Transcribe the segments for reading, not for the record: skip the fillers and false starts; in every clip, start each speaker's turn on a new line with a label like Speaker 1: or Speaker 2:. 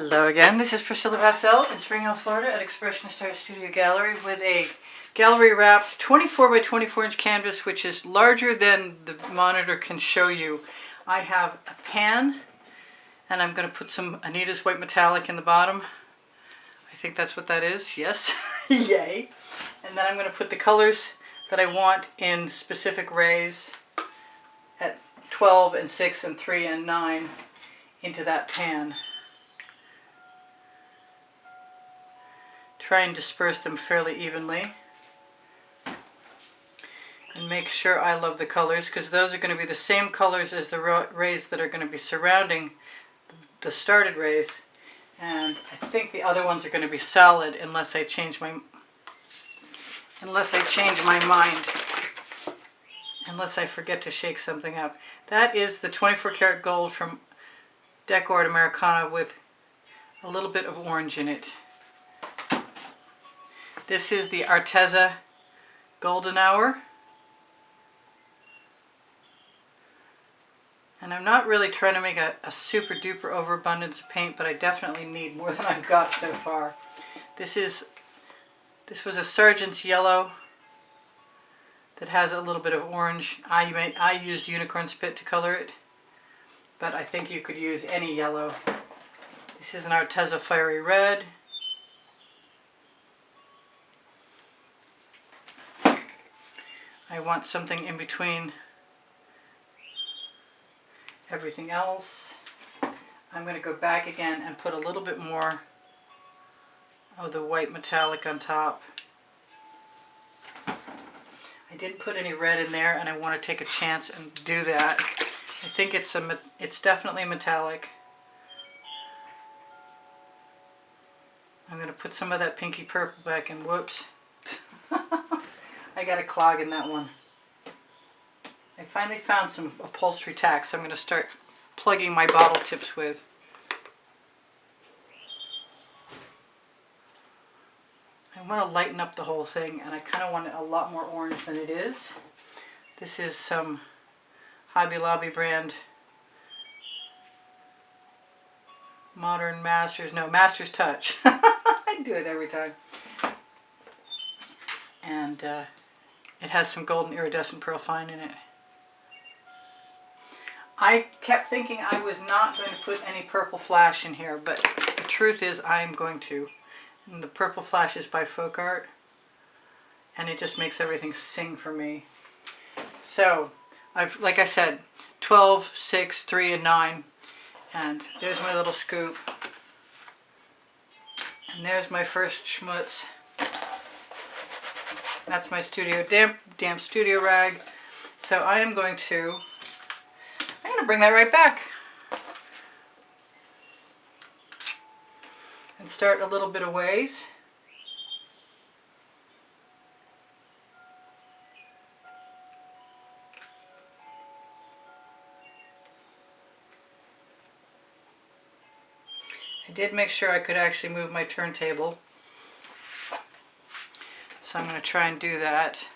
Speaker 1: Hello again, this is Priscilla Batzell in Spring Hill, Florida at Expressionist Art Studio Gallery with a gallery wrapped 24 by 24 inch canvas, which is larger than the monitor can show you. I have a pan and I'm going to put some Anita's white metallic in the bottom. I think that's what that is, yes, yay. And then I'm going to put the colors that I want in specific rays at 12 and 6 and 3 and 9 into that pan. Try and disperse them fairly evenly. And make sure I love the colors, because those are going to be the same colors as the rays that are going to be surrounding the started rays. And I think the other ones are going to be solid unless I change my mind. Unless I forget to shake something up. That is the 24 karat gold from Decor Americana with a little bit of orange in it. This is the Arteza Golden Hour. And I'm not really trying to make a super duper overabundance of paint, but I definitely need more than I've got so far. This was a Sargent's Yellow that has a little bit of orange. I used Unicorn Spit to color it, but I think you could use any yellow. This is an Arteza Fiery Red. I want something in between everything else. I'm going to go back again and put a little bit more of the white metallic on top. I didn't put any red in there, and I want to take a chance and do that. I think it's definitely metallic. I'm going to put some of that pinky purple back in. Whoops. I got a clog in that one. I finally found some upholstery tack, so I'm going to start plugging my bottle tips with. I want to lighten up the whole thing, and I kind of want it a lot more orange than it is. This is some Hobby Lobby brand Master's Touch. I do it every time. And it has some golden iridescent pearl fine in it. I kept thinking I was not going to put any purple flash in here, but the truth is I'm going to. And the purple flash is by Folk Art, and it just makes everything sing for me. So, like I said, 12, 6, 3, and 9. And there's my little scoop. And there's my first schmutz. That's my damp studio rag. So I'm going to bring that right back. And start a little bit of ways. I did make sure I could actually move my turntable. So I'm going to try and do that.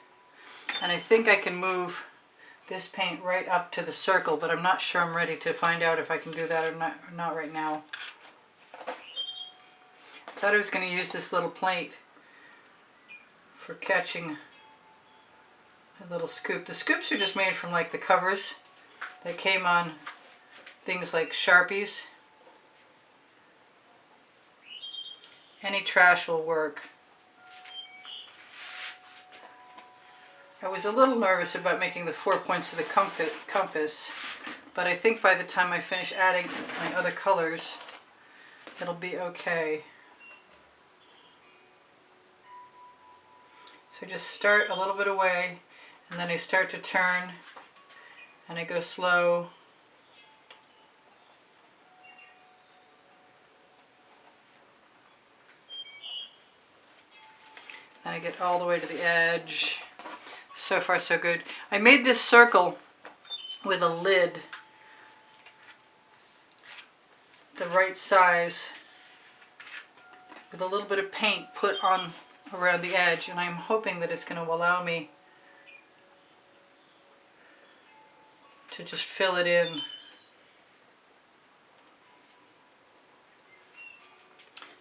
Speaker 1: And I think I can move this paint right up to the circle, but I'm not sure I'm ready to find out if I can do that or not right now. I thought I was going to use this little plate for catching a little scoop. The scoops are just made from like the covers that came on things like Sharpies. Any trash will work. I was a little nervous about making the 4 points of the compass, but I think by the time I finish adding my other colors, it'll be okay. So just start a little bit away, and then I start to turn, and I go slow. Then I get all the way to the edge. So far so good. I made this circle with a lid the right size with a little bit of paint put on around the edge, and I'm hoping that it's going to allow me to just fill it in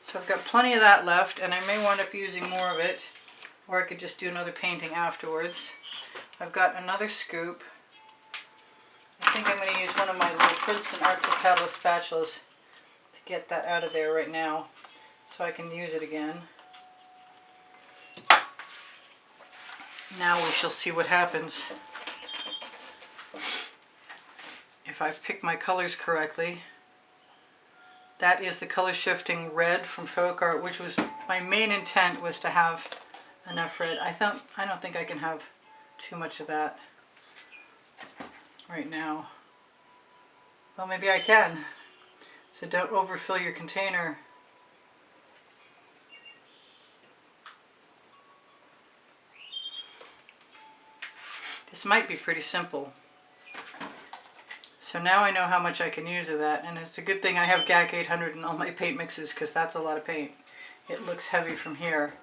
Speaker 1: So I've got plenty of that left, and I may wind up using more of it, or I could just do another painting afterwards. I've got another scoop. I think I'm going to use one of my little Princeton Artful Catalyst spatulas to get that out of there right now, so I can use it again. Now we shall see what happens. If I've picked my colors correctly. That is the color shifting red from Folk Art, which was my main intent, was to have enough red. I don't think I can have too much of that right now. Well, maybe I can. So don't overfill your container. This might be pretty simple. So now I know how much I can use of that, and it's a good thing I have GAC 800 in all my paint mixes, because that's a lot of paint. It looks heavy from here.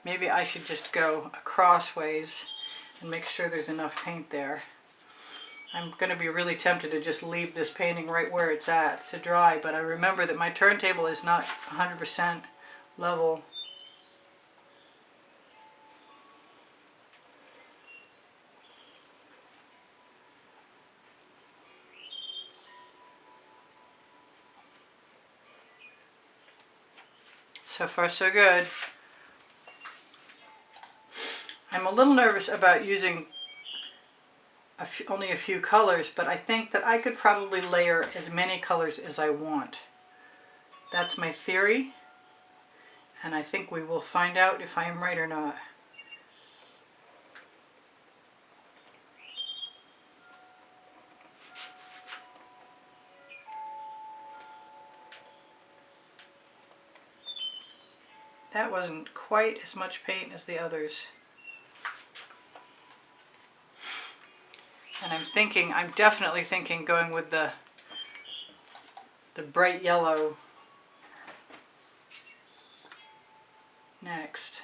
Speaker 1: Maybe I should just go crossways and make sure there's enough paint there. I'm going to be really tempted to just leave this painting right where it's at to dry, but I remember that my turntable is not 100% level. So far so good. I'm a little nervous about using only a few colors, but I think that I could probably layer as many colors as I want. That's my theory, and I think we will find out if I am right or not. That wasn't quite as much paint as the others. And I'm definitely thinking going with the bright yellow next.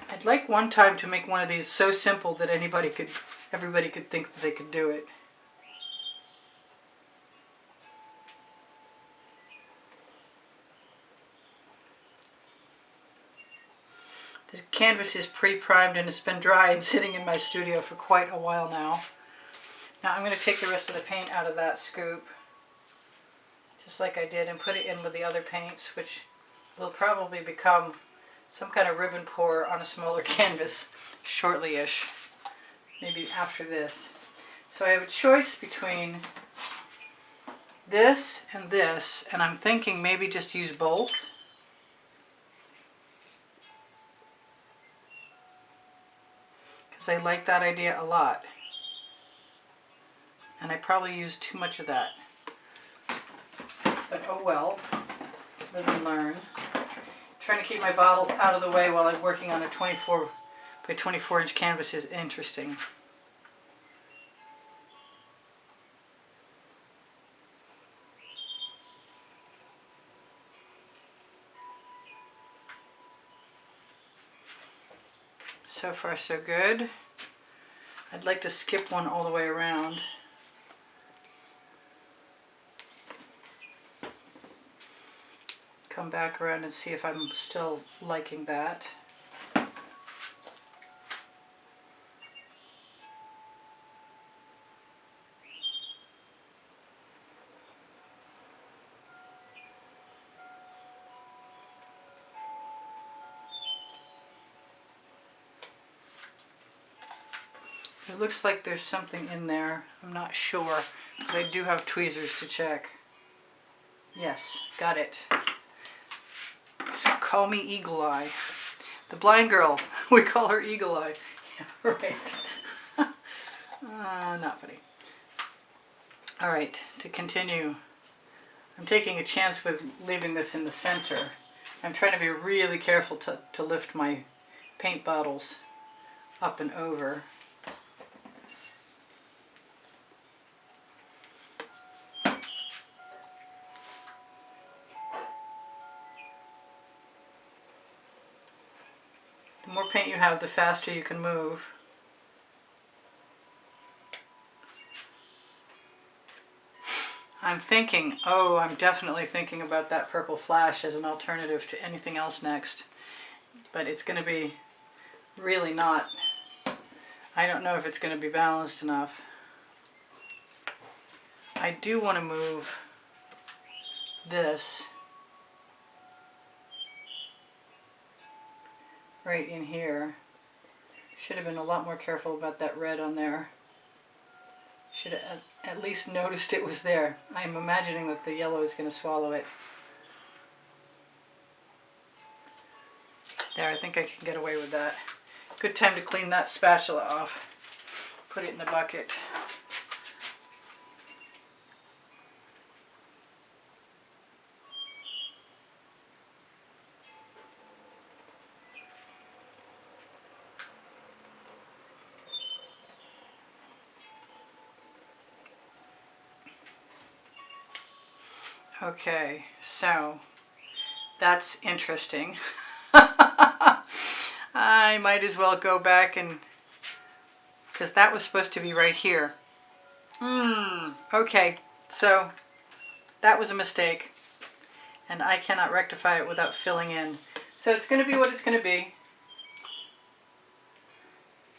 Speaker 1: I'd like one time to make one of these so simple that everybody could think that they could do it. The canvas is pre-primed and it's been dry and sitting in my studio for quite a while now. Now I'm going to take the rest of the paint out of that scoop, just like I did, and put it in with the other paints, which will probably become some kind of ribbon pour on a smaller canvas shortly-ish, maybe after this. So I have a choice between this, and I'm thinking maybe just use both. Because I like that idea a lot. And I probably used too much of that. But oh well, live and learn. Trying to keep my bottles out of the way while I'm working on a 24 by 24 inch canvas is interesting. So far so good. I'd like to skip one all the way around. Come back around and see if I'm still liking that. It looks like there's something in there. I'm not sure, but I do have tweezers to check. Yes, got it. So call me Eagle Eye. The blind girl, we call her Eagle Eye. Yeah, right. Not funny. All right, to continue. I'm taking a chance with leaving this in the center. I'm trying to be really careful to lift my paint bottles up and over. The more paint you have, the faster you can move. I'm I'm thinking, oh, I'm definitely thinking about that purple flash as an alternative to anything else next. But it's going to be really not. I don't know if it's going to be balanced enough. I do want to move this right in here. Should have been a lot more careful about that red on there. Should have at least noticed it was there. I'm imagining that the yellow is going to swallow it. There, I think I can get away with that. Good time to clean that spatula off. Put it in the bucket. Okay, so that's interesting. I might as well go back and, because that was supposed to be right here. Okay, so that was a mistake, and I cannot rectify it without filling in. So it's going to be what it's going to be,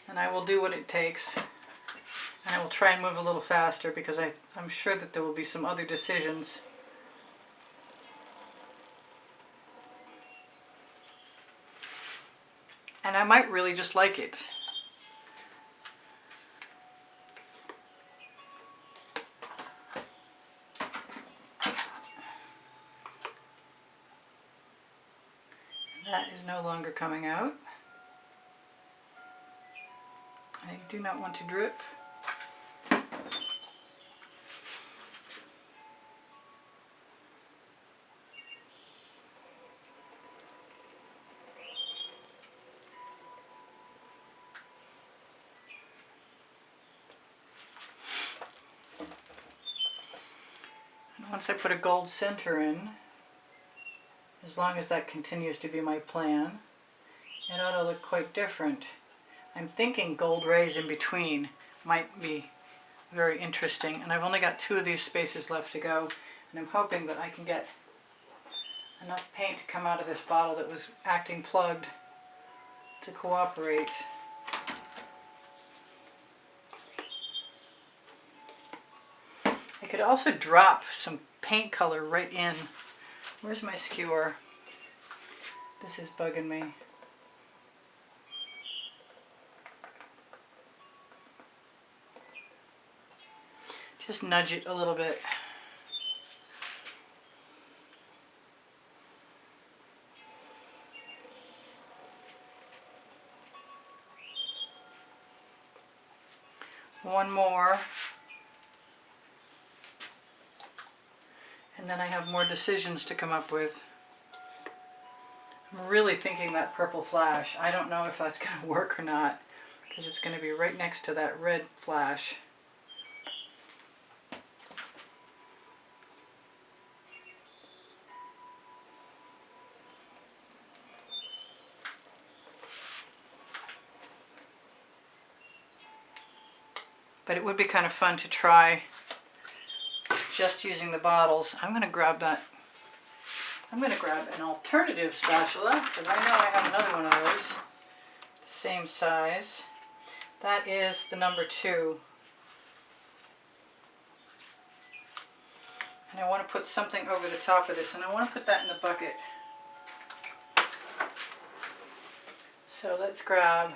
Speaker 1: and I will do what it takes, and I will try and move a little faster because I'm sure that there will be some other decisions. And I might really just like it. That is no longer coming out. I do not want to drip. Once I put a gold center in, as long as that continues to be my plan, it ought to look quite different. I'm thinking gold rays in between might be very interesting, and I've only got 2 of these spaces left to go, and I'm hoping that I can get enough paint to come out of this bottle that was acting plugged to cooperate. I could also drop some paint color right in. Where's my skewer? This is bugging me. Just nudge it a little bit. One more. And then I have more decisions to come up with. I'm really thinking that purple flash. I don't know if that's going to work or not, because it's going to be right next to that red flash. But it would be kind of fun to try just using the bottles. I'm going to grab that. I'm going to grab an alternative spatula because I know I have another one of those. Same size. That is the number 2. And I want to put something over the top of this, and I want to put that in the bucket. So let's grab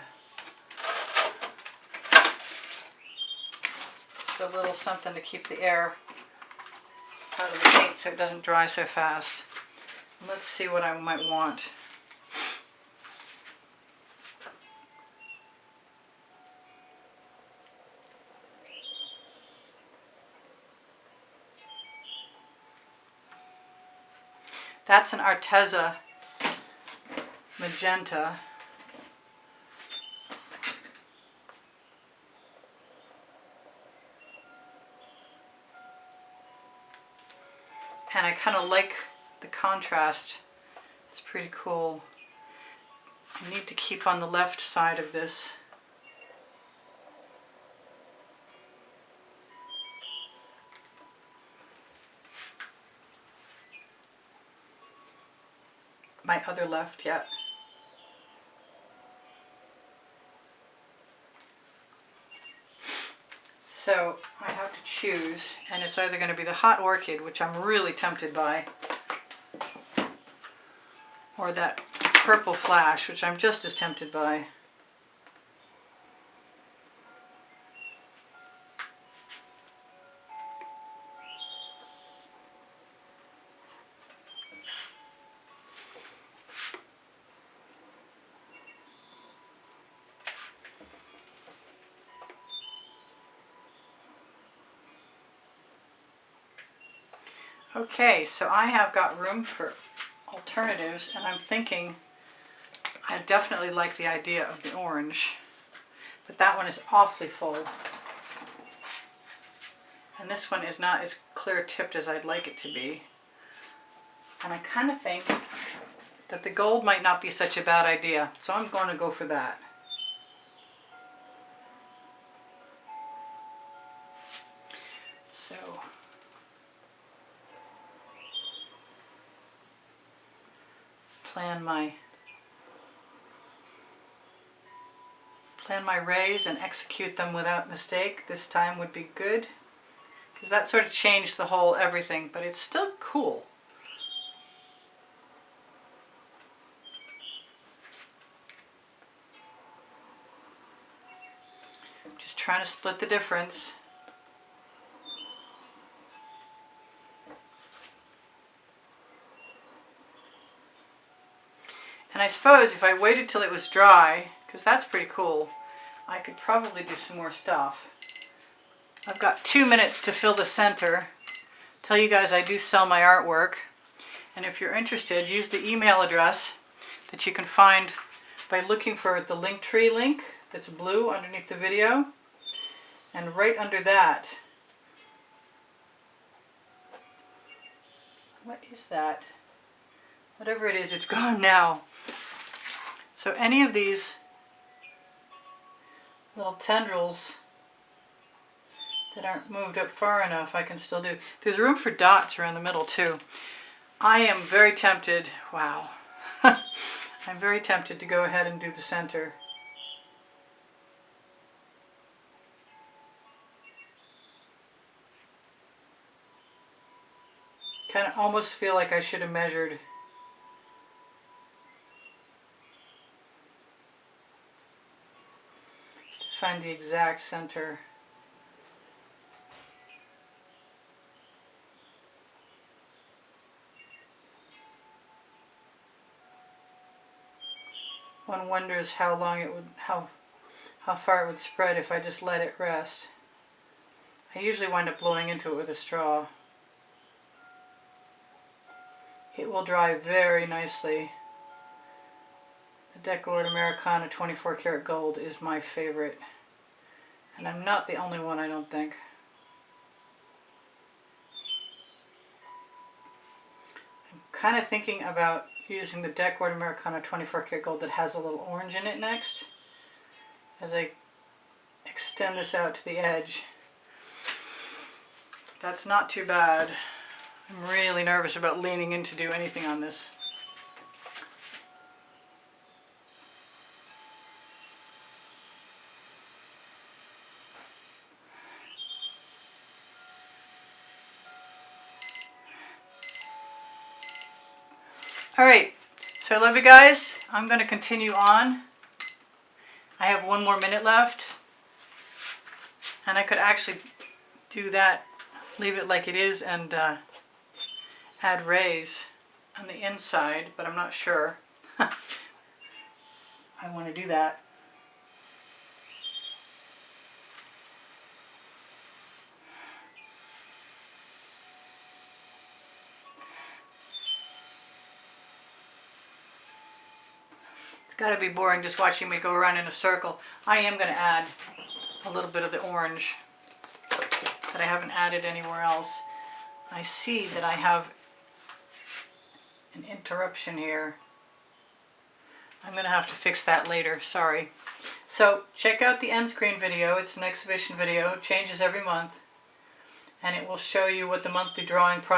Speaker 1: just a little something to keep the air out of the paint so it doesn't dry so fast. And let's see what I might want. That's an Arteza magenta. And I kind of like the contrast. It's pretty cool. I need to keep on the left side of this. my other left yet. So I have to choose, and it's either going to be the hot orchid, which I'm really tempted by, or that purple flash, which I'm just as tempted by. Okay, so I have got room for alternatives, and I'm thinking I definitely like the idea of the orange, but that one is awfully full. And this one is not as clear tipped as I'd like it to be. And I kind of think that the gold might not be such a bad idea, so I'm going to go for that. So plan my rays and execute them without mistake. This time would be good, because that sort of changed the whole everything, but it's still cool. Just trying to split the difference. And I suppose if I waited till it was dry, because that's pretty cool, I could probably do some more stuff. I've got 2 minutes to fill the center. Tell you guys I do sell my artwork, and if you're interested, use the email address that you can find by looking for the Linktree link that's blue underneath the video, and right under that, what is that? Whatever it is, it's gone now. So any of these little tendrils that aren't moved up far enough, I can still do. There's room for dots around the middle too. I am very tempted, wow, I'm very tempted to go ahead and do the center. Kind of almost feel like I should have measured. To find the exact center. One wonders how long it would, how far it would spread if I just let it rest. I usually wind up blowing into it with a straw. It will dry very nicely. The Decorated Americana 24 karat gold is my favorite. And I'm not the only one, I don't think. I'm kind of thinking about using the Decorated Americana 24 karat gold that has a little orange in it next, as I extend this out to the edge. That's not too bad. I'm really nervous about leaning in to do anything on this. Alright, so I love you guys. I'm going to continue on. I have 1 more minute left. And I could actually do that, leave it like it is, and add rays on the inside, but I'm not sure. I want to do that. It's got to be boring just watching me go around in a circle. I am going to add a little bit of the orange that I haven't added anywhere else. I see that I have an interruption here. I'm going to have to fix that later, sorry. So check out the end screen video. It's an exhibition video. It changes every month. And it will show you what the monthly drawing prize